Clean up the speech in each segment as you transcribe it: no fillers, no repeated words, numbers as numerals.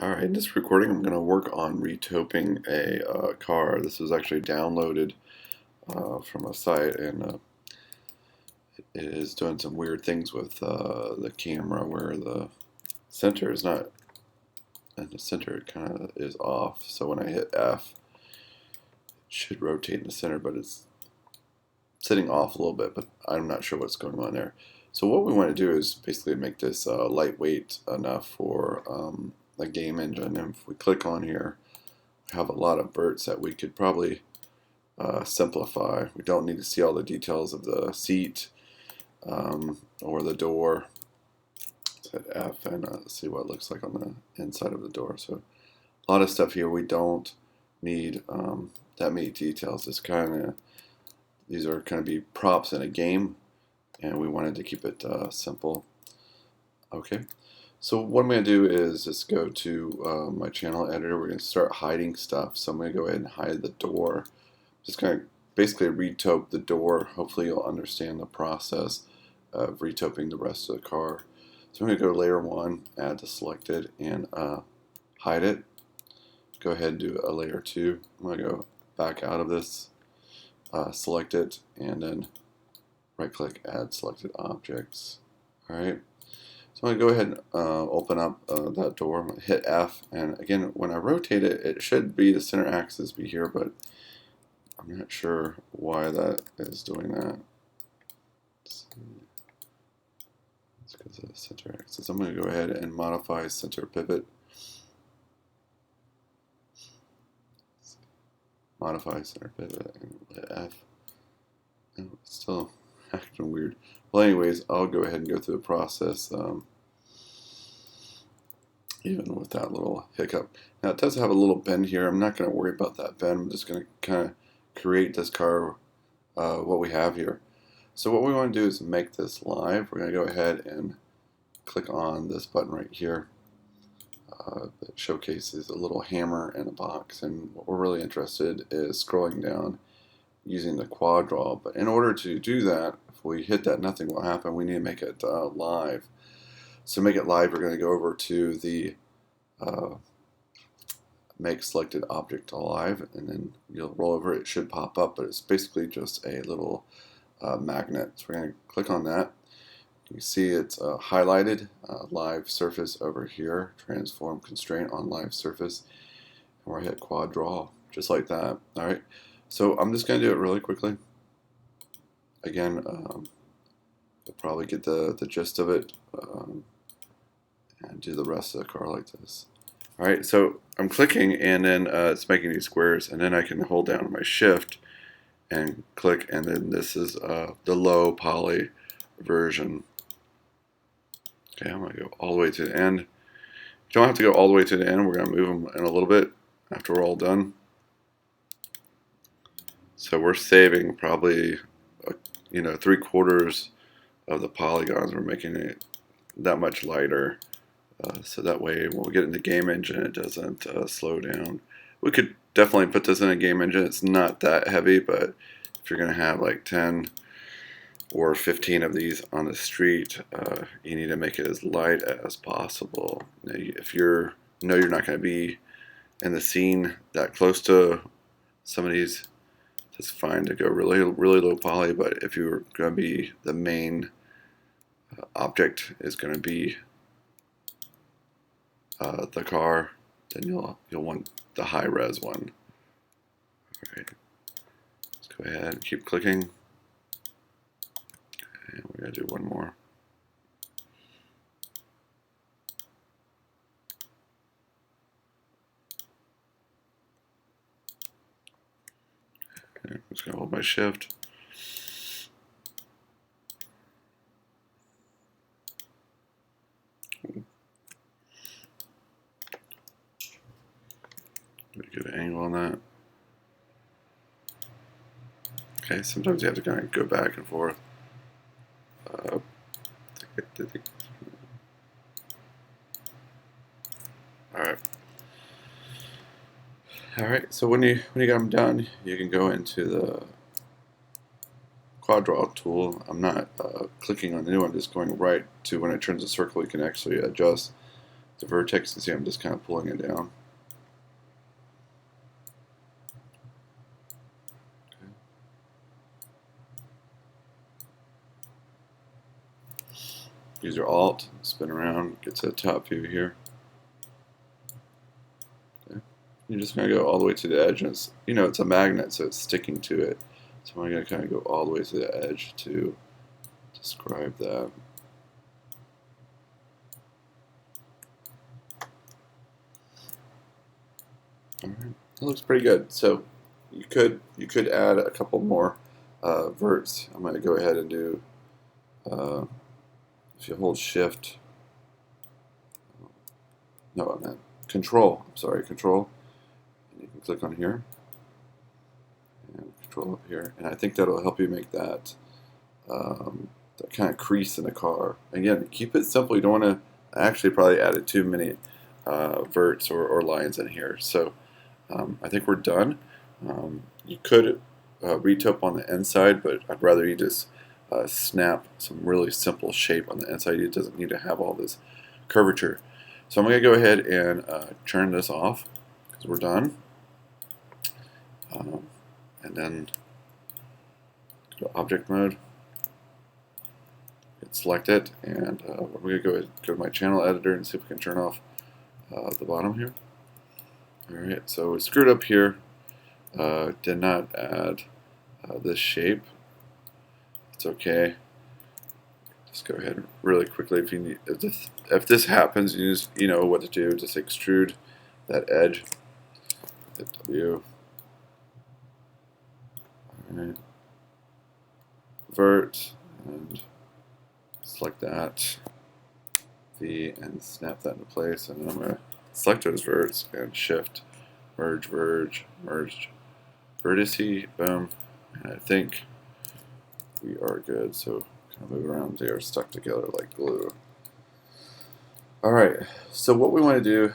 Alright, in this recording I'm going to work on retopping a car. This was actually downloaded from a site, and it is doing some weird things with the camera where the center is not, and the center kind of is off. So when I hit F, it should rotate in the center, but it's sitting off a little bit, but I'm not sure what's going on there. So what we want to do is basically make this lightweight enough for a game engine. And if we click on here, have a lot of verts that we could probably simplify. We don't need to see all the details of the seat or the door. Let's hit F and see what it looks like on the inside of the door. So a lot of stuff here we don't need that many details. These are kind of be props in a game, and we wanted to keep it simple. Okay. So what I'm going to do is just go to my channel editor. We're going to start hiding stuff. So I'm going to go ahead and hide the door. Just going to basically retope the door. Hopefully you'll understand the process of retoping the rest of the car. So I'm going to go to layer 1, add to selected, and hide it. Go ahead and do a layer 2. I'm going to go back out of this, select it, and then right click, add selected objects. Alright. So I'm going to go ahead and open up that door. I'm going to hit F, and again, when I rotate it, it should be the center axis be here, but I'm not sure why that is doing that. It's because of the center axis. I'm going to go ahead and modify center pivot. Modify center pivot and hit F. Oh, it's still acting weird. Well, anyways, I'll go ahead and go through the process even with that little hiccup. Now it does have a little bend here. I'm not going to worry about that bend. I'm just going to kind of create this car, what we have here. So what we want to do is make this live. We're going to go ahead and click on this button right here that showcases a little hammer and a box. And what we're really interested is scrolling down using the quad draw. But in order to do that, if we hit that, nothing will happen. We need to make it live. So to make it live, we're going to go over to the make selected object alive, and then you'll roll over it. It should pop up, but it's basically just a little magnet. So we're going to click on that. You can see it's highlighted, live surface over here, transform constraint on live surface, and we're hit quad draw, just like that. All right. So I'm just going to do it really quickly. Again, you'll probably get the gist of it, and do the rest of the car like this. All right, so I'm clicking, and then it's making these squares, and then I can hold down my shift and click, and then this is the low poly version. Okay, I'm going to go all the way to the end. You don't have to go all the way to the end. We're going to move them in a little bit after we're all done. So we're saving probably, 3/4 of the polygons. We're making it that much lighter. So that way when we get in the game engine, it doesn't slow down. We could definitely put this in a game engine. It's not that heavy, but if you're going to have like 10 or 15 of these on the street, you need to make it as light as possible. Now, if you're you're not going to be in the scene that close to some of these, it's fine to go really, really low poly. But if you're going to be the main object is going to be the car, then you'll want the high res one. Alright, let's go ahead and keep clicking, and we're going to do one more. Okay, I'm just going to hold my shift. Get a good angle on that. Okay, sometimes you have to kind of go back and forth. Alright. Alright, so when you got them done, you can go into the quad draw tool. I'm not clicking on the new one, I'm just going right to when it turns a circle, you can actually adjust the vertex. You see I'm just kind of pulling it down. Okay. Use your Alt, spin around, get to the top view here. Okay. You're just going to go all the way to the edge, and it's, it's a magnet, so it's sticking to it. So I'm going to kind of go all the way to the edge to describe that. Alright, that looks pretty good. So you could add a couple more verts. I'm going to go ahead and do, if you hold Shift, no, I meant Control. I'm sorry, Control. And you can click on here and Control up here, and I think that'll help you make that that kind of crease in the car. Again, keep it simple. You don't want to actually probably added too many verts or lines in here. So I think we're done. You could retouch on the inside, but I'd rather you just snap some really simple shape on the inside. It doesn't need to have all this curvature. So I'm going to go ahead and turn this off because we're done. And then go to object mode, select it, and we're going to go to my channel editor and see if we can turn off the bottom here. Alright, so we screwed up here. Did not add this shape. It's okay. Just go ahead really quickly if you need. If this happens, you know what to do. Just extrude that edge. Hit W. Alright. Vert and select that. V and snap that into place, and then I'm going to select those verts and Shift, merge, merge vertice, boom, and I think we are good. So kind of move around, they are stuck together like glue. Alright, so what we want to do,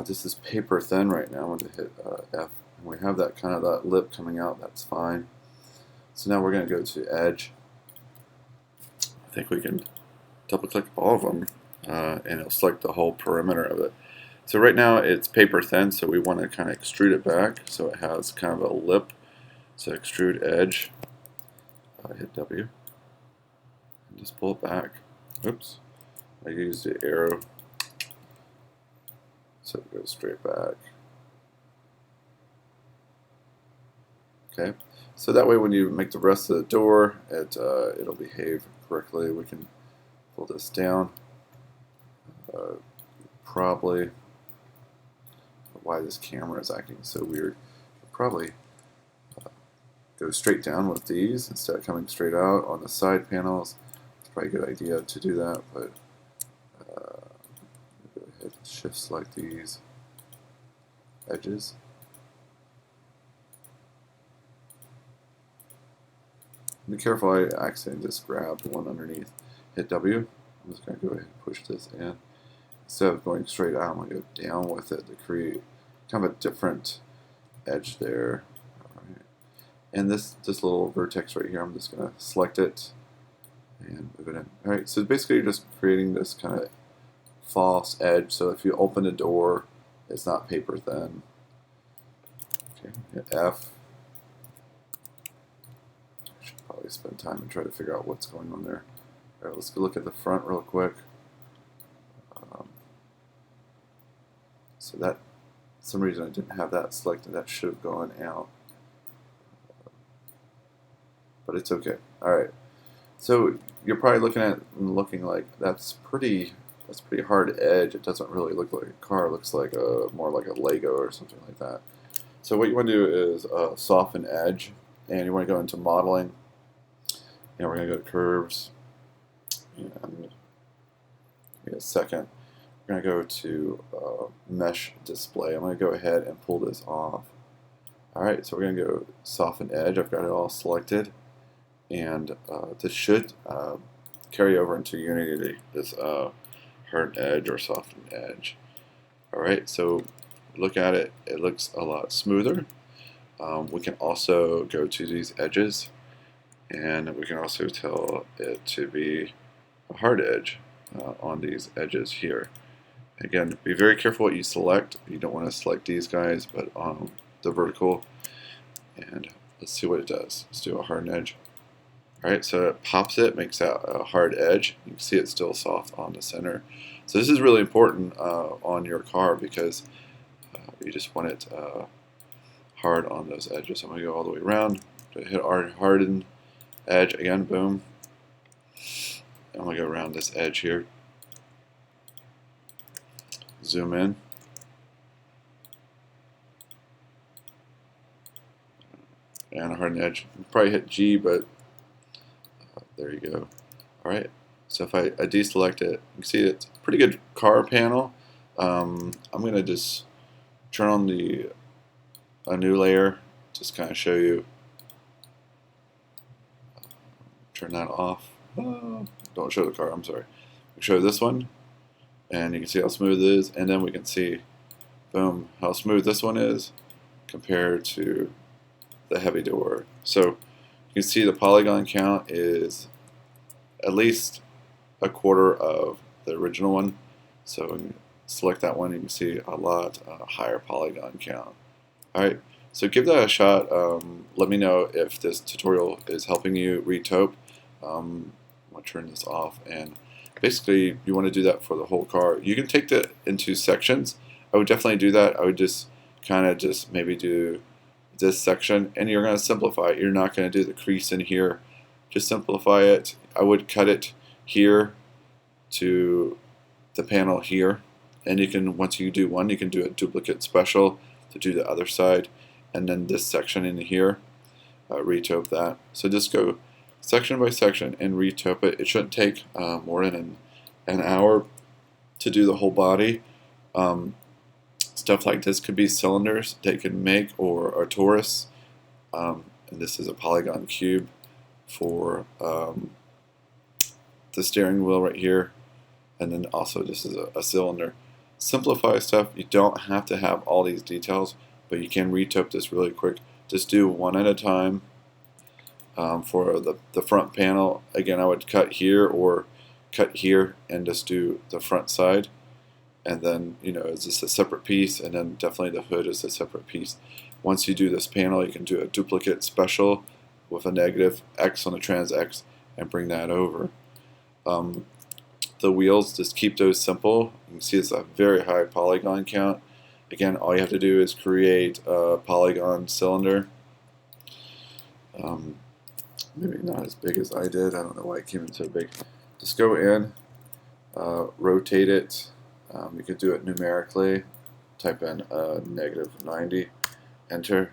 this is paper thin right now. I'm going to hit F, and we have that kind of that lip coming out, that's fine. So now we're going to go to edge. I think we can double click all of them, and it'll select the whole perimeter of it. So right now it's paper thin, so we want to kind of extrude it back so it has kind of a lip. So extrude edge, hit W, and just pull it back. Oops, I used the arrow so it goes straight back. Okay, so that way when you make the rest of the door, it'll behave correctly. We can pull this down. Probably why this camera is acting so weird. Probably go straight down with these instead of coming straight out on the side panels. It's probably a good idea to do that, but go ahead and shift select these edges. Be careful, I accidentally just grabbed the one underneath. Hit W. I'm just going to go ahead and push this in. Instead of going straight out, I'm going to go down with it to create kind of a different edge there. Alright. And this little vertex right here, I'm just going to select it and move it in. Alright, so basically you're just creating this kind of false edge, so if you open a door, it's not paper thin. Okay, hit F. I should probably spend time and try to figure out what's going on there. Alright, let's go look at the front real quick. So that, for some reason I didn't have that selected, that should have gone out. But it's okay. Alright. So you're probably looking at and looking like that's pretty hard edge. It doesn't really look like a car, it looks like more like a Lego or something like that. So what you want to do is soften edge, and you want to go into modeling, and we're going to go to curves, and give me a second. We're going to go to mesh display. I'm going to go ahead and pull this off. Alright, so we're going to go soften edge. I've got it all selected, and this should carry over into Unity, this hard edge or softened edge. Alright, so look at it, it looks a lot smoother. We can also go to these edges, and we can also tell it to be a hard edge on these edges here. Again, be very careful what you select. You don't want to select these guys, but the vertical. And let's see what it does. Let's do a hardened edge. Alright, so it pops it, makes that a hard edge. You can see it's still soft on the center. So this is really important on your car because you just want it hard on those edges. I'm going to go all the way around to hit our hardened edge again, boom. I'm going to go around this edge here. Zoom in. And a hardened edge. You probably hit G, but there you go. Alright, so if I deselect it, you can see it's a pretty good car panel. I'm going to just turn on a new layer, just kind of show you. Turn that off. Oh, don't show the car, I'm sorry. Show this one, and you can see how smooth it is, and then we can see, boom, how smooth this one is compared to the heavy door. So you can see the polygon count is at least a quarter of the original one. So when you select that one, you can see a lot higher polygon count. Alright, so give that a shot. Let me know if this tutorial is helping you retope. I'm going to turn this off, and basically you want to do that for the whole car. You can take that into sections. I would definitely do that. I would just kind of just maybe do this section, and you're going to simplify it. You're not going to do the crease in here. Just simplify it. I would cut it here to the panel here, and you can, once you do one, you can do a duplicate special to do the other side, and then this section in here, retope that. So just go section by section and retope it. It shouldn't take more than an hour to do the whole body. Stuff like this could be cylinders they can make, or a torus, and this is a polygon cube for the steering wheel right here, and then also this is a cylinder. Simplify stuff. You don't have to have all these details, but you can retope this really quick. Just do one at a time. For the front panel, again, I would cut here or cut here and just do the front side. And then, you know, it's just a separate piece, and then definitely the hood is a separate piece. Once you do this panel, you can do a duplicate special with a negative X on the trans X and bring that over. The wheels, just keep those simple. You can see it's a very high polygon count. Again, all you have to do is create a polygon cylinder. Maybe not as big as I did. I don't know why it came in so big. Just go in, rotate it. You could do it numerically. Type in -90, enter,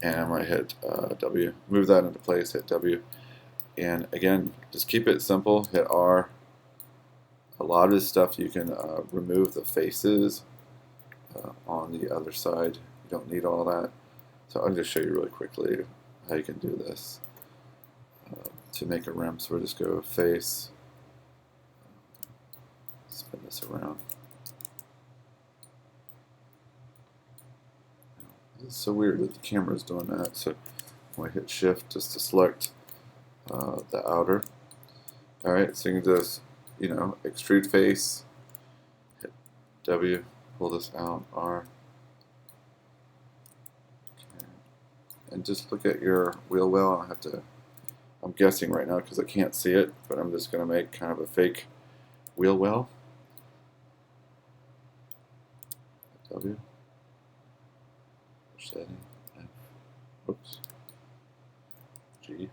and I'm going to hit W. Move that into place, hit W. And again, just keep it simple, hit R. A lot of this stuff you can remove the faces on the other side. You don't need all that. So I'll just show you really quickly how you can do this. To make a rim, so we'll just go face, spin this around. It's so weird that the camera is doing that, so I'm going to hit shift just to select the outer. Alright, so you can just, you know, extrude face, hit W, pull this out, R, okay. And just look at your wheel well. I have to, I'm guessing right now because I can't see it, but I'm just going to make kind of a fake wheel well. W. Setting. F. Oops. G.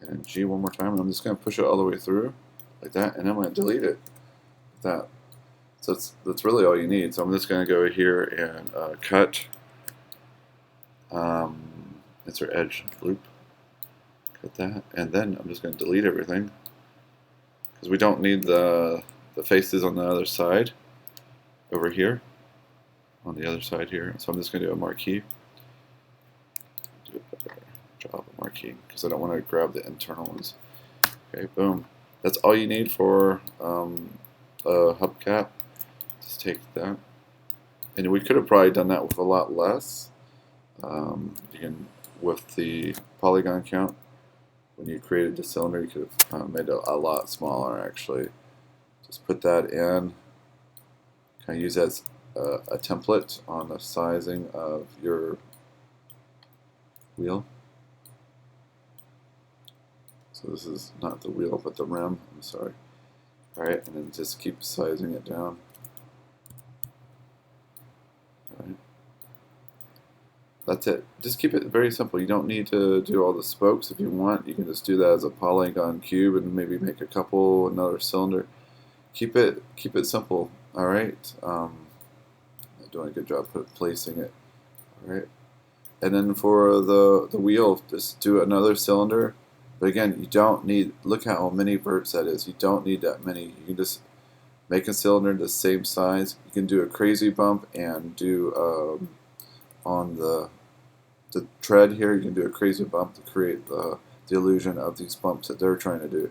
And G one more time. And I'm just going to push it all the way through like that, and I'm going to delete it like that. So that's really all you need. So I'm just going to go here and cut. Insert edge loop. Cut that, and then I'm just going to delete everything because we don't need the faces on the other side. Over here, on the other side here. So I'm just going to do a marquee. Do a better job of marquee because I don't want to grab the internal ones. Okay, boom. That's all you need for a hubcap. Just take that. And we could have probably done that with a lot less. You can, with the polygon count. when you created the cylinder, you could have made it a lot smaller actually. Just put that in, kind of use that as a template on the sizing of your wheel. So this is not the wheel, but the rim, I'm sorry. Alright, and then just keep sizing it down. Alright. That's it. Just keep it very simple. You don't need to do all the spokes. If you want, you can just do that as a polygon cube and maybe make a couple, another cylinder. Keep it simple. Alright. Doing a good job placing it. Alright. And then for the wheel, just do another cylinder. But again, you don't need, look how many verts that is. You don't need that many. You can just make a cylinder the same size. You can do a crazy bump and do on the tread here, you can do a crazy bump to create the illusion of these bumps that they're trying to do.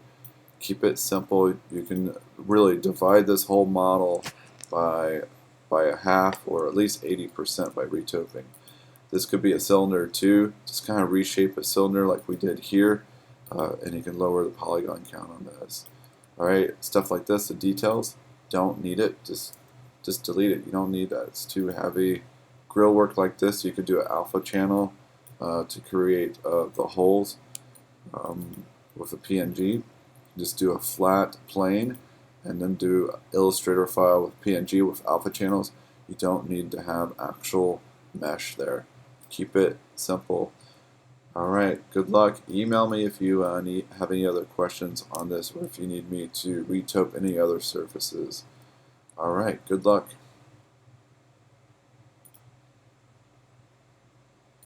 Keep it simple. You can really divide this whole model by a half or at least 80% by retopping. This could be a cylinder too. Just kind of reshape a cylinder like we did here, and you can lower the polygon count on this. Alright, stuff like this, the details, don't need it. Just delete it. You don't need that. It's too heavy. Grill work like this, you could do an alpha channel to create the holes with a PNG. Just do a flat plane and then do Illustrator file with PNG with alpha channels. You don't need to have actual mesh there. Keep it simple. Alright, good luck. Email me if you have any other questions on this or if you need me to retope any other surfaces. Alright, good luck.